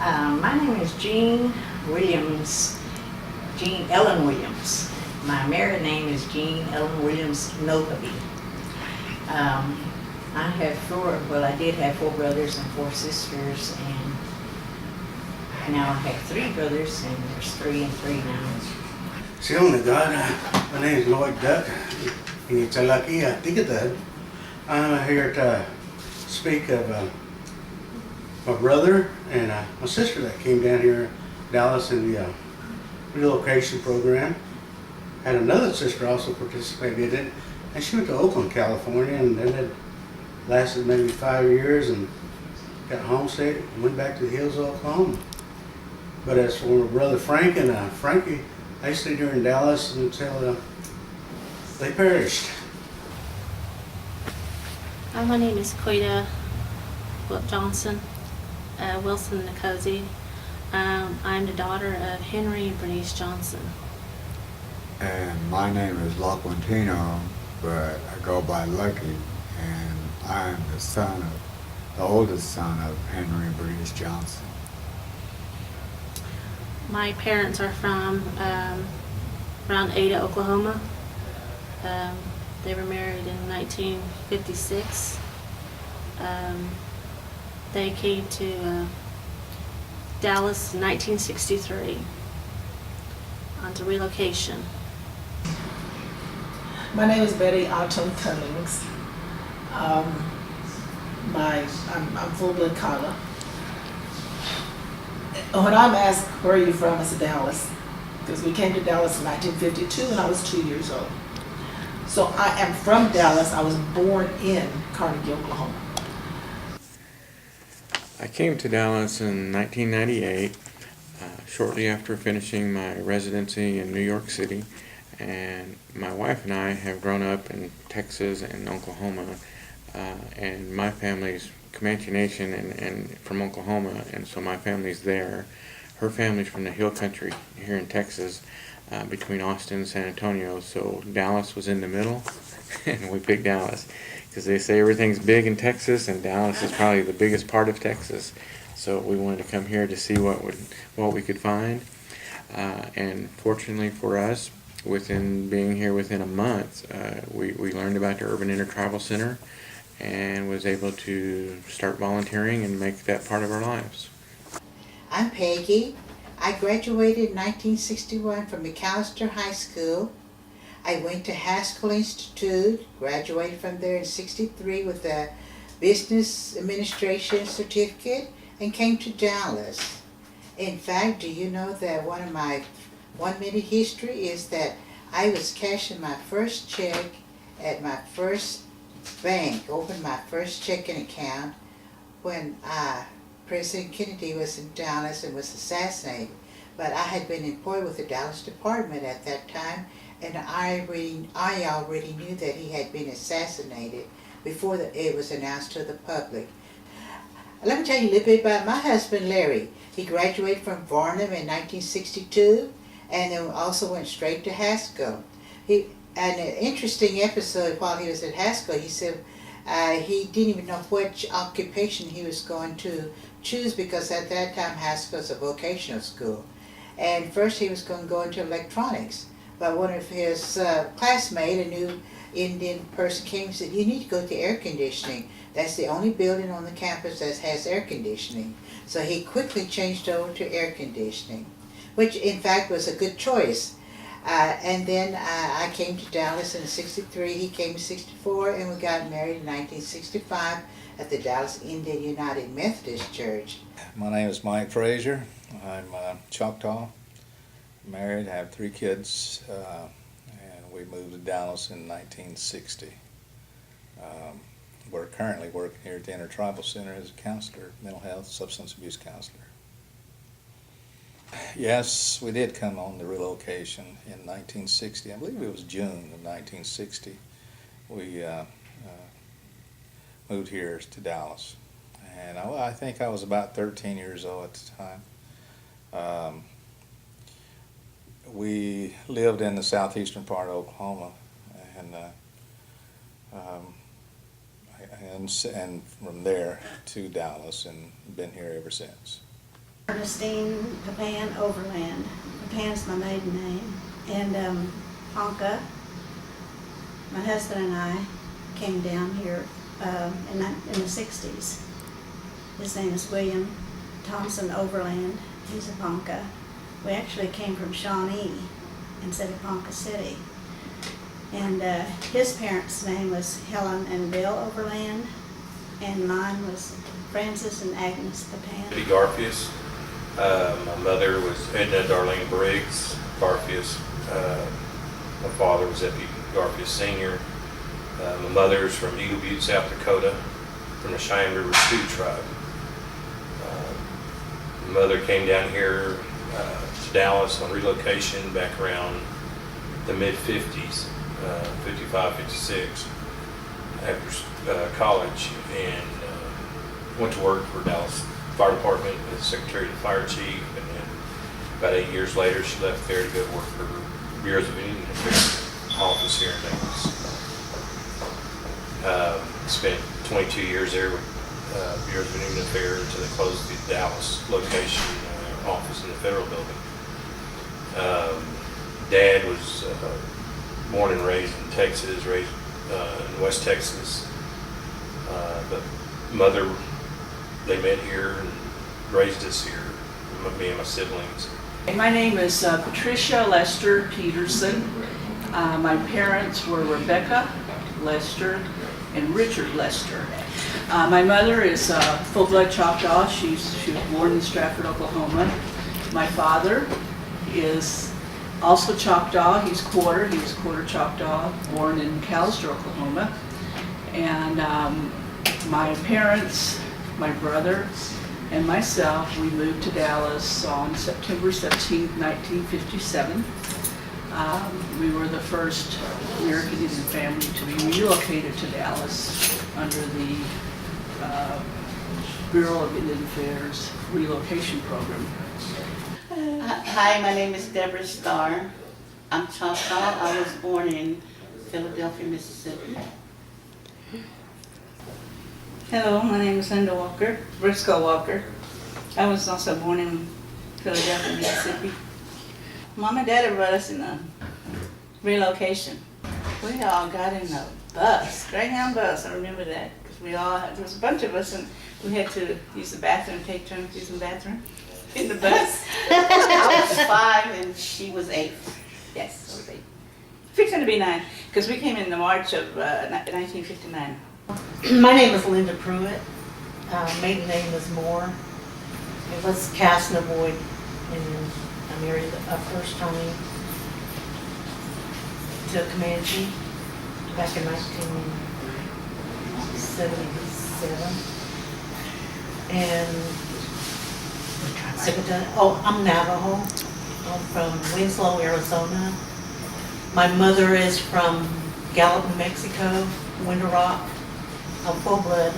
My name is Jean Williams, Jean Ellen Williams. My married name is Jean Ellen Williams Nokaby. I have I did have 4 brothers and 4 sisters, and now I have 3 brothers, and there's 3 and 3 now. Siung God, my name is Lloyd Duck. I'm here to speak of my brother and my sister that came down here in Dallas in the relocation program. Had another sister also participated in it, and she went to Oakland, California, and then it lasted maybe 5 years and got homesick and went back to the hills of Oklahoma. But as for my brother Frank and Frankie, they stayed here in Dallas until they perished. My name is Quita Johnson, Wilson Nicosi. I'm the daughter of Henry and Bernice Johnson. And my name is Lachlan Tino, but I go by Lucky, and I'm the oldest son of Henry and Bernice Johnson. My parents are from around Ada, Oklahoma. They were married in 1956. They came to Dallas in 1963 onto relocation. My name is Betty Autumn Cummings. I'm full-blood Kala. When I'm asked, where are you from, I said Dallas, because we came to Dallas in 1952 when I was 2 years old. So I am from Dallas. I was born in Carnegie, Oklahoma. I came to Dallas in 1998, shortly after finishing my residency in New York City, and my wife and I have grown up in Texas and Oklahoma, and my family's Comanche Nation and from Oklahoma, and so my family's there. Her family's from the Hill Country here in Texas, between Austin and San Antonio, so Dallas was in the middle, and we picked Dallas because they say everything's big in Texas, and Dallas is probably the biggest part of Texas. So we wanted to come here to see what we could find, and fortunately for us, within being here within a month, we learned about the Urban Intertribal Center and was able to start volunteering and make that part of our lives. I'm Peggy. I graduated in 1961 from McAllister High School. I went to Haskell Institute, graduated from there in 63 with a business administration certificate, and came to Dallas. In fact, do you know that one of my 1 minute history is that I was cashing my first check at my first bank, opened my first checking account when President Kennedy was in Dallas and was assassinated. But I had been employed with the Dallas Department at that time, and I already knew that he had been assassinated before it was announced to the public. Let me tell you a little bit about my husband, Larry. He graduated from Varnum in 1962, and then also went straight to Haskell. An interesting episode while he was at Haskell, he said he didn't even know which occupation he was going to choose, because at that time Haskell was a vocational school. And first he was going to go into electronics. But one of his classmates, a new Indian person, came and said, you need to go to air conditioning. That's the only building on the campus that has air conditioning. So he quickly changed over to air conditioning, which in fact was a good choice. And then I came to Dallas in 63, he came in 64, and we got married in 1965 at the Dallas Indian United Methodist Church. My name is Mike Frazier. I'm Choctaw, married, have 3 kids, and we moved to Dallas in 1960. We're currently working here at the Intertribal Center as a counselor, mental health, substance abuse counselor. Yes, we did come on the relocation in 1960. I believe it was June of 1960. We moved here to Dallas. And I think I was about 13 years old at the time. We lived in the southeastern part of Oklahoma, and from there to Dallas, and been here ever since. Ernestine Papan Overland. Papan's my maiden name. And Ponca, my husband and I came down here in the 60s. His name is William Thompson Overland. He's a Ponca. We actually came from Shawnee instead of Ponca City. And his parents' name was Helen and Bill Overland, and mine was Francis and Agnes Papan. Eddie Garfious. My mother was Edna Darlene Briggs Garfious. My father was Eddie Garfious Sr. My mother's from Eagle Butte, South Dakota, from the Cheyenne River Sioux tribe. My mother came down here to Dallas on relocation back around the mid-50s, 55, 56, after college, and went to work for Dallas Fire Department as Secretary to the Fire Chief, and then about 8 years later she left there to go work for Bureau of Indian Affairs office here in Dallas. Spent 22 years there with Bureau of Indian Affairs until they closed the Dallas location office in the federal building. Dad was born and raised in Texas, raised in West Texas, but mother, they met here and raised us here, me and my siblings. My name is Patricia Lester Peterson. My parents were Rebecca Lester and Richard Lester. My mother is full-blood Choctaw. She was born in Stratford, Oklahoma. My father is also Choctaw. He was quarter Choctaw, born in Callister, Oklahoma. And my parents, my brother, and myself, we moved to Dallas on September 17, 1957. We were the first American Indian family to be relocated to Dallas under the Bureau of Indian Affairs relocation program. Hi, my name is Deborah Starr. I'm Choctaw. I was born in Philadelphia, Mississippi. Hello, my name is Linda Walker, Briscoe Walker. I was also born in Philadelphia, Mississippi. Mom and Dad brought us in a relocation. We all got in a bus, Greyhound bus, I remember that. Because there was a bunch of us and we had to use the bathroom, take turns using the bathroom in the bus. I was 5 and she was 8. Yes, I was 8. Fixing to be 9, because we came in the March of 1959. My name is Linda Pruitt. Maiden name is Moore. It was Cass Boyd, and I married first time to a Comanche back in 1977. And I'm Navajo. I'm from Winslow, Arizona. My mother is from Gallup, New Mexico, Winter Rock. I'm full blood.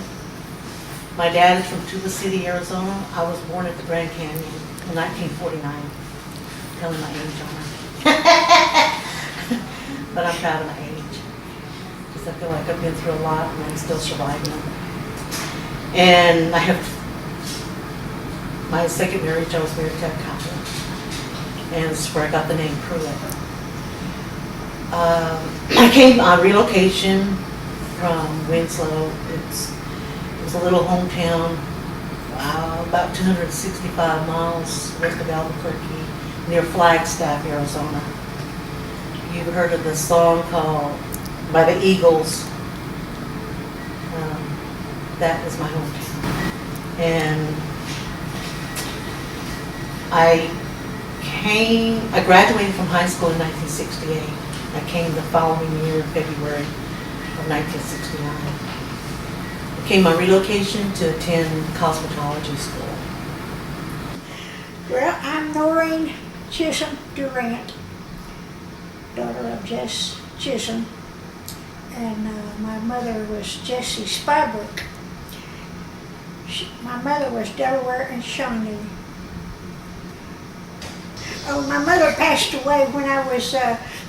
My dad is from Tuba City, Arizona. I was born at the Grand Canyon in 1949. Telling my age on it. But I'm proud of my age. Because I feel like I've been through a lot and I'm still surviving. And I have my second marriage, I was married to a couple. And this is where I got the name Pruitt. I came on relocation from Winslow. It was a little hometown, about 265 miles west of Albuquerque, near Flagstaff, Arizona. You've heard of the song called by the Eagles. That is my hometown. And I graduated from high school in 1968. I came the following year, February of 1969. It came on relocation to attend cosmetology school. Well, I'm Noreen Chisholm Durant, daughter of Jess Chisholm, and my mother was Jessie Spybrook. My mother was Delaware and Shawnee. Oh, my mother passed away when I was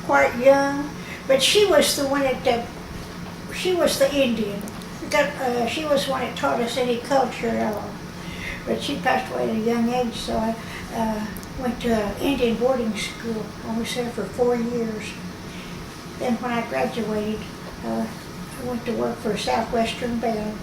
quite young, but she was the one she was the Indian. She was the one that taught us any culture but she passed away at a young age, so I went to Indian boarding school. I was there for 4 years. Then when I graduated, I went to work for Southwestern Bell.